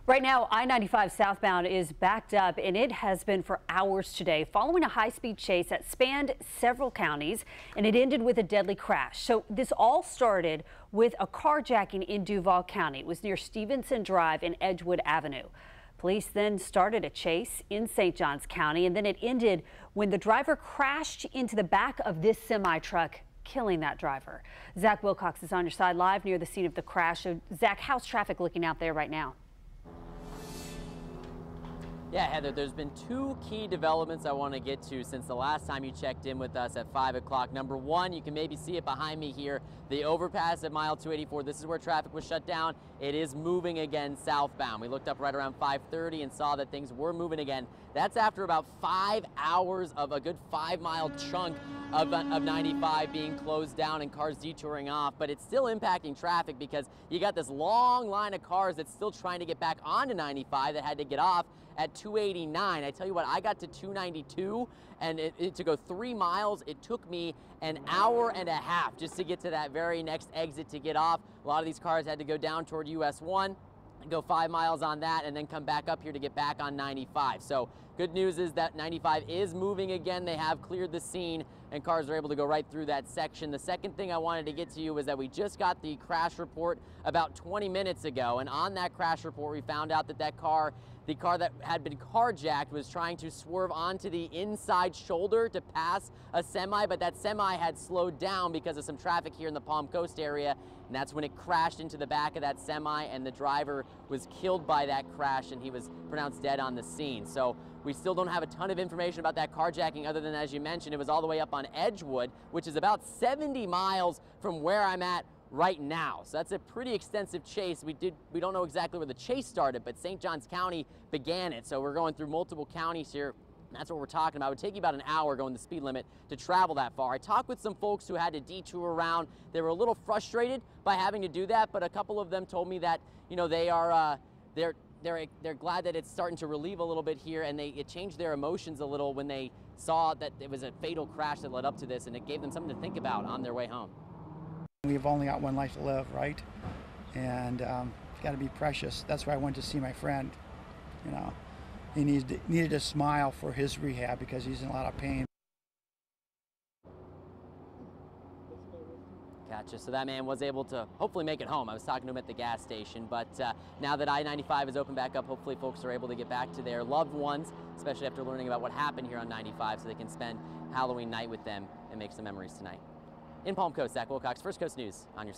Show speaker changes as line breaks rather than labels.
Right now, I-95 southbound is backed up, and it has been for hours today following a high-speed chase that spanned several counties, and it ended with a deadly crash. So this all started with a carjacking in Duval County. It was near Stevenson Drive and Edgewood Avenue. Police then started a chase in St. Johns County, and then it ended when the driver crashed into the back of this semi-truck, killing that driver. Zach Wilcox is on your side live near the scene of the crash. So, Zach, how's traffic looking out there right now?
Yeah, Heather, there's been two key developments I want to get to since the last time you checked in with us at 5 o'clock. Number one, you can maybe see it behind me here, the overpass at mile 284. This is where traffic was shut down. It is moving again southbound. We looked up right around 5:30 and saw that things were moving again. That's after about 5 hours of a good 5-mile chunk of 95 being closed down and cars detouring off, but it's still impacting traffic because you got this long line of cars that's still trying to get back onto 95 that had to get off at 289. I tell you what, I got to 292, and to go 3 miles, it took me an hour and a half just to get to that very next exit to get off. A lot of these cars had to go down toward US 1, go 5 miles on that, and then come back up here to get back on 95. So good news is that 95 is moving again. They have cleared the scene, and cars are able to go right through that section. The second thing I wanted to get to you was that we just got the crash report about 20 minutes ago, and on that crash report, we found out that the car that had been carjacked was trying to swerve onto the inside shoulder to pass a semi, but that semi had slowed down because of some traffic here in the Palm Coast area, and that's when it crashed into the back of that semi, and the driver was killed by that crash, and he was pronounced dead on the scene. So we still don't have a ton of information about that carjacking other than, as you mentioned, it was all the way up on Edgewood, which is about 70 miles from where I'm at right now. So that's a pretty extensive chase. We don't know exactly where the chase started, but St. Johns County began it. So we're going through multiple counties here. That's what we're talking about. It would take you about an hour going the speed limit to travel that far. I talked with some folks who had to detour around. They were a little frustrated by having to do that, but a couple of them told me that, you know, they're glad that it's starting to relieve a little bit here, and it changed their emotions a little when they saw that it was a fatal crash that led up to this, and it gave them something to think about on their way home.
We've only got one life to live, right? And it's got to be precious. That's why I went to see my friend. You know, he needed a smile for his rehab because he's in a lot of pain.
Gotcha. So that man was able to hopefully make it home. I was talking to him at the gas station, but now that I-95 is open back up, hopefully folks are able to get back to their loved ones, especially after learning about what happened here on 95, so they can spend Halloween night with them and make some memories tonight. In Palm Coast, Zach Wilcox, First Coast News on your